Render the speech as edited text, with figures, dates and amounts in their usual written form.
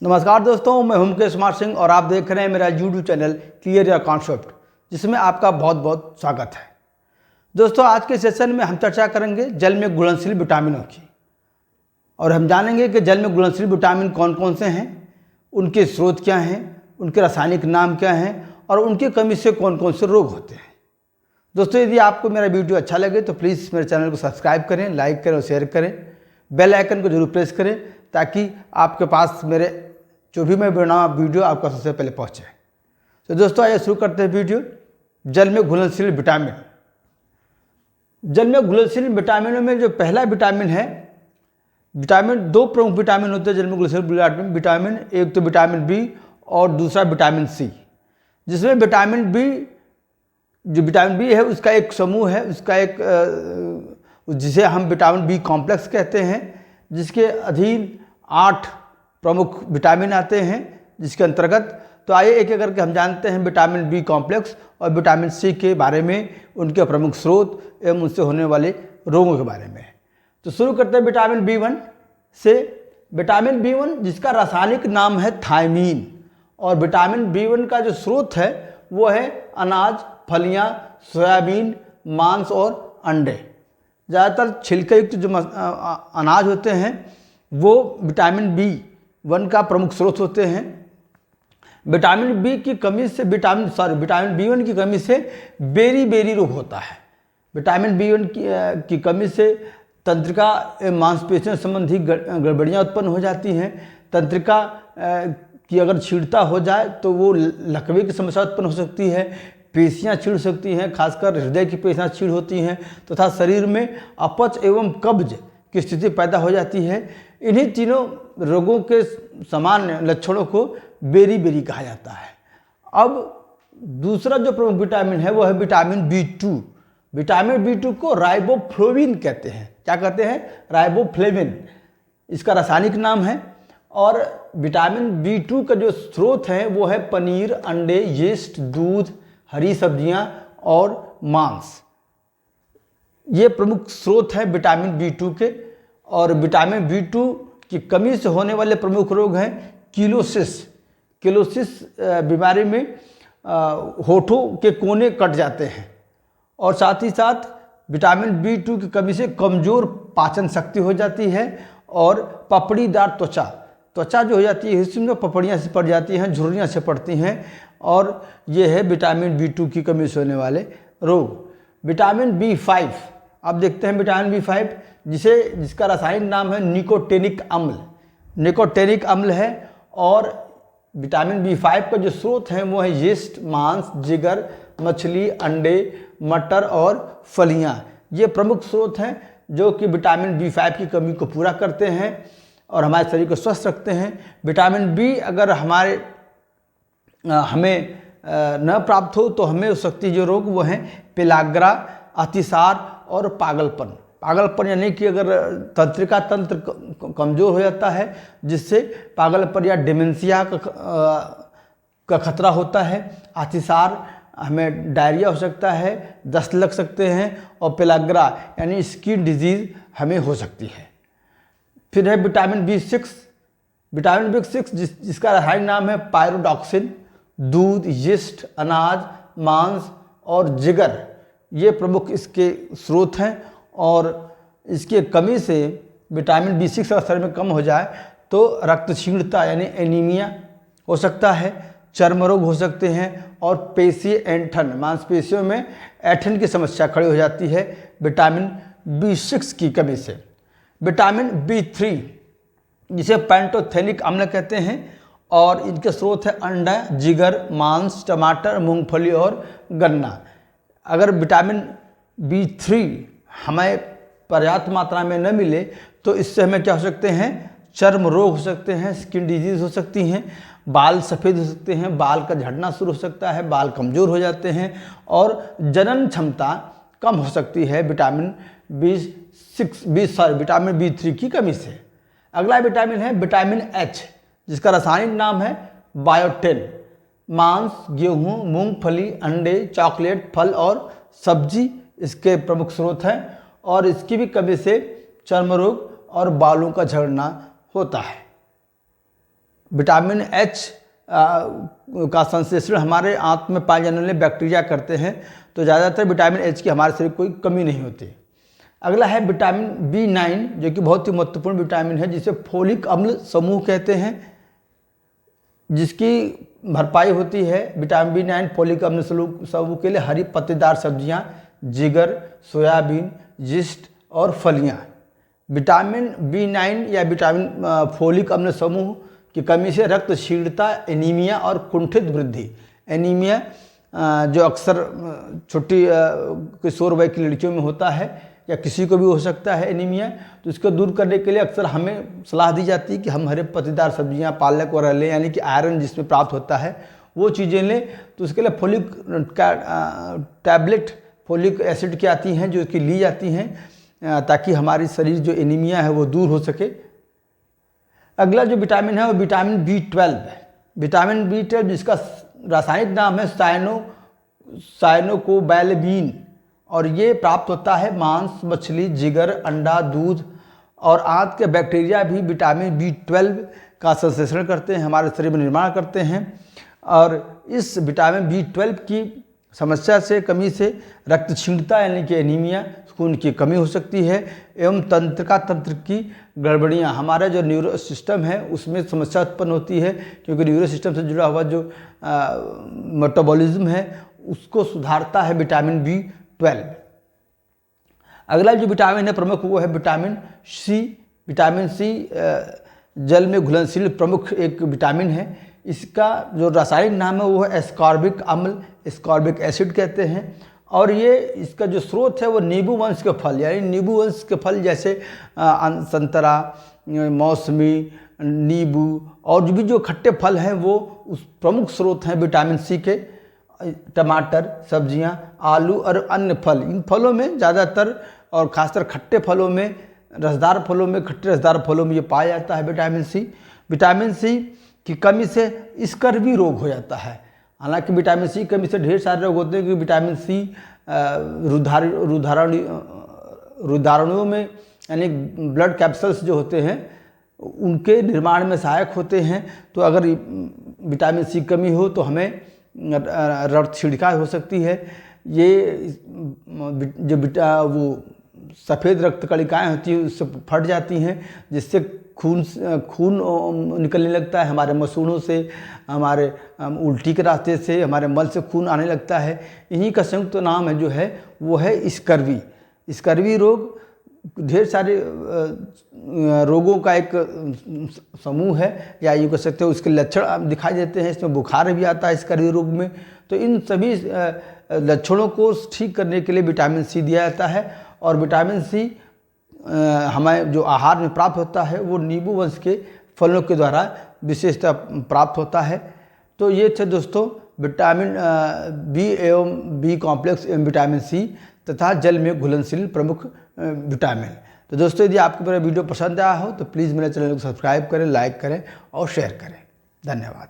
नमस्कार दोस्तों, मैं हूं मुकेश कुमार सिंह और आप देख रहे हैं मेरा YouTube channel clear your concept, जिसमें आपका बहुत बहुत स्वागत है। दोस्तों, आज के सेशन में हम चर्चा करेंगे जल में घुलनशील विटामिनों की और हम जानेंगे कि जल में घुलनशील विटामिन कौन कौन से हैं, उनके स्रोत क्या हैं, उनके रासायनिक नाम क्या हैं और उनकी कमी से कौन कौन से रोग होते हैं। दोस्तों, यदि आपको मेरा वीडियो अच्छा लगे तो प्लीज़ मेरे चैनल को सब्सक्राइब करें, लाइक करें और शेयर करें। बेल आइकन को जरूर प्रेस करें ताकि आपके पास मेरे जो भी मैं बना वीडियो आपको सबसे पहले पहुंचे। तो दोस्तों, आइए शुरू करते हैं वीडियो। जल में घुलनशील विटामिन। जल में घुलनशील विटामिनों में जो पहला विटामिन है, विटामिन दो प्रमुख विटामिन होते हैं जल में घुलनशील विटामिन। एक तो विटामिन बी और दूसरा विटामिन सी, जिसमें विटामिन बी जो विटामिन बी है उसका एक समूह है, उसका एक जिसे हम विटामिन बी कॉम्प्लेक्स कहते हैं, जिसके अधीन 8 प्रमुख विटामिन आते हैं जिसके अंतर्गत। तो आइए एक एक करके हम जानते हैं विटामिन बी कॉम्प्लेक्स और विटामिन सी के बारे में, उनके प्रमुख स्रोत एवं उनसे होने वाले रोगों के बारे में। तो शुरू करते हैं विटामिन बी1 से। विटामिन बी1 जिसका रासायनिक नाम है थायमीन, और विटामिन बी1 का जो स्रोत है वो है अनाज, फलियां, सोयाबीन, मांस और अंडे। ज़्यादातर छिलके युक्त जो अनाज होते हैं वो विटामिन बी1 का प्रमुख स्रोत होते हैं। विटामिन बी की कमी से विटामिन बी1 की कमी से बेरी रोग होता है। विटामिन बी1 की कमी से तंत्रिका एवं मांसपेशियों संबंधी गड़बड़ियाँ उत्पन्न हो जाती हैं। तंत्रिका की अगर छीड़ता हो जाए तो वो लकवे की समस्या उत्पन्न हो सकती है, पेशियाँ छीड़ सकती हैं, खासकर हृदय की पेशियाँ छीड़ होती हैं तथा शरीर में अपच एवं कब्ज की स्थिति पैदा हो जाती है। इन्हीं तीनों रोगों के सामान्य लक्षणों को बेरी कहा जाता है। अब दूसरा जो प्रमुख विटामिन है वो है विटामिन बी2। विटामिन बी2 को राइबोफ्लेविन कहते हैं। क्या कहते हैं? राइबोफ्लेविन इसका रासायनिक नाम है। और विटामिन बी2 का जो स्रोत है वो है पनीर, अंडे, यीस्ट, दूध, हरी सब्जियां और मांस। ये प्रमुख स्रोत है विटामिन बी2 के। और विटामिन बी2 की कमी से होने वाले प्रमुख रोग हैं किलोसिस बीमारी में होठों के कोने कट जाते हैं, और साथ ही साथ विटामिन बी2 की कमी से कमज़ोर पाचन शक्ति हो जाती है और पपड़ीदार त्वचा जो हो जाती है इसमें पपड़ियाँ से पड़ जाती हैं, झुर्रियाँ से पड़ती हैं, और ये है विटामिन बी2 की कमी से होने वाले रोग। विटामिन बी5, अब देखते हैं विटामिन बी5 जिसका रासायनिक नाम है निकोटेनिक अम्ल। निकोटेनिक अम्ल है। और विटामिन बी5 का जो स्रोत है वो है यीस्ट, मांस, जिगर, मछली, अंडे, मटर और फलियां। ये प्रमुख स्रोत हैं जो कि विटामिन बी5 की कमी को पूरा करते हैं और हमारे शरीर को स्वस्थ रखते हैं। विटामिन बी अगर हमें न प्राप्त हो तो हमें हो सकती जो रोग वो हैं पेलाग्रा, अतिसार और पागलपन यानी कि अगर तंत्रिका तंत्र कमज़ोर हो जाता है जिससे पागलपन या डिमेंशिया का खतरा होता है। अतिसार हमें डायरिया हो सकता है, दस्त लग सकते हैं, और पेलाग्रा यानी स्किन डिजीज़ हमें हो सकती है। फिर है विटामिन बी6। विटामिन बी6 जिसका रासायनिक नाम है पायरोडॉक्सिन। दूध, यीस्ट, अनाज, मांस और जिगर ये प्रमुख इसके स्रोत हैं, और इसकी कमी से विटामिन बी6 अगर शरीर में कम हो जाए तो रक्तक्षीणता यानी एनीमिया हो सकता है, चर्म रोग हो सकते हैं और पेशीय ऐंठन, मांसपेशियों में ऐंठन की समस्या खड़ी हो जाती है विटामिन बी6 की कमी से। विटामिन बी3 जिसे पैंटोथेनिक अम्ल कहते हैं, और इनके स्रोत है अंडा, जिगर, मांस, टमाटर, मूंगफली और गन्ना। अगर विटामिन बी3 हमें पर्याप्त मात्रा में न मिले तो इससे हमें क्या हो सकते हैं? चर्म रोग हो सकते हैं, स्किन डिजीज़ हो सकती हैं, बाल सफ़ेद हो सकते हैं, बाल का झड़ना शुरू हो सकता है, बाल कमज़ोर हो जाते हैं और जनन क्षमता कम हो सकती है विटामिन विटामिन बी3 की कमी से। अगला विटामिन है विटामिन एच, जिसका रासायनिक नाम है बायोटेन। मांस, गेहूँ, मूंगफली, अंडे, चॉकलेट, फल और सब्जी इसके प्रमुख स्रोत हैं, और इसकी भी कमी से चर्म रोग और बालों का झड़ना होता है। विटामिन एच का संश्लेषण हमारे आंत में पाए जाने वाले बैक्टीरिया करते हैं, तो ज़्यादातर विटामिन एच की हमारे शरीर कोई कमी नहीं होती। अगला है विटामिन B9, जो कि बहुत ही महत्वपूर्ण विटामिन है, जिसे फोलिक अम्ल समूह कहते हैं, जिसकी भरपाई होती है विटामिन B9 फोलिक अम्ल समूह के लिए हरी पत्तेदार सब्जियां, जिगर, सोयाबीन, यीस्ट और फलियां। विटामिन B9 या विटामिन फोलिक अम्ल समूह की कमी से रक्त क्षीणता, एनीमिया और कुंठित वृद्धि। एनीमिया जो अक्सर छोटी किशोर वय की लड़कियों में होता है या किसी को भी हो सकता है एनीमिया, तो इसको दूर करने के लिए अक्सर हमें सलाह दी जाती है कि हम हरे पत्तेदार सब्जियां, पालक वगैरह लें, यानी कि आयरन जिसमें प्राप्त होता है वो चीज़ें लें। तो उसके लिए फोलिक टैबलेट फोलिक एसिड की आती हैं, जो कि ली जाती हैं ताकि हमारी शरीर जो एनीमिया है वो दूर हो सके। अगला जो विटामिन है वो विटामिन B12 है। विटामिन B12 जिसका रासायनिक नाम है साइनोकोबैलेबिन, और ये प्राप्त होता है मांस, मछली, जिगर, अंडा, दूध और आंत के बैक्टीरिया भी विटामिन B12 का संश्लेषण करते हैं, हमारे शरीर में निर्माण करते हैं। और इस विटामिन B12 की समस्या से कमी से रक्त क्षीणता यानी कि एनीमिया, खून की कमी हो सकती है, एवं तंत्र की गड़बड़ियाँ, हमारा जो न्यूरो सिस्टम है उसमें समस्या उत्पन्न होती है, क्योंकि न्यूरो सिस्टम से जुड़ा हुआ जो मेटाबॉलिज्म है उसको सुधारता है विटामिन B12। अगला जो विटामिन है प्रमुख वो है विटामिन C। विटामिन C जल में घुलनशील प्रमुख एक विटामिन है। इसका जो रासायनिक नाम है वो है एस्कॉर्बिक अम्ल, एस्कॉर्बिक एसिड कहते हैं। और ये इसका जो स्रोत है वो नींबू वंश के फल, यानी नींबू वंश के फल जैसे संतरा, मौसमी, नींबू और भी जो खट्टे फल हैं वो उस प्रमुख स्रोत हैं विटामिन C के। टमाटर, सब्जियां, आलू और अन्य फल, इन फलों में ज़्यादातर और ख़ासकर खट्टे फलों में, रसदार फलों में, खट्टे रसदार फलों में ये पाया जाता है विटामिन C। विटामिन C की कमी से स्कर्वी रोग हो जाता है। हालांकि विटामिन C की कमी से ढेर सारे रोग होते हैं, क्योंकि विटामिन C रुधारणुओं में यानी ब्लड कैप्सूल्स जो होते हैं उनके निर्माण में सहायक होते हैं। तो अगर विटामिन C की कमी हो तो हमें रक्त क्षीणता हो सकती है। ये जो वो सफ़ेद रक्त कणिकाएँ होती हैं उससे फट जाती हैं, जिससे खून निकलने लगता है हमारे मसूड़ों से, हमारे उल्टी के रास्ते से, हमारे मल से खून आने लगता है। इन्हीं का संयुक्त नाम है जो है वो है स्कर्वी। स्कर्वी रोग ढेर सारे रोगों का एक समूह है, या ये कह सकते हो उसके लक्षण दिखाई देते हैं। इसमें बुखार भी आता है स्कर्वी रोग में। तो इन सभी लक्षणों को ठीक करने के लिए विटामिन C दिया जाता है। और विटामिन C हमें जो आहार में प्राप्त होता है वो नींबू वंश के फलों के द्वारा विशेषतः प्राप्त होता है। तो ये थे दोस्तों विटामिन B एवं B कॉम्प्लेक्स एवं विटामिन C तथा जल में घुलनशील प्रमुख विटामिन। तो दोस्तों यदि आपको मेरा वीडियो पसंद आया हो तो प्लीज़ मेरे चैनल को सब्सक्राइब करें, लाइक करें और शेयर करें। धन्यवाद।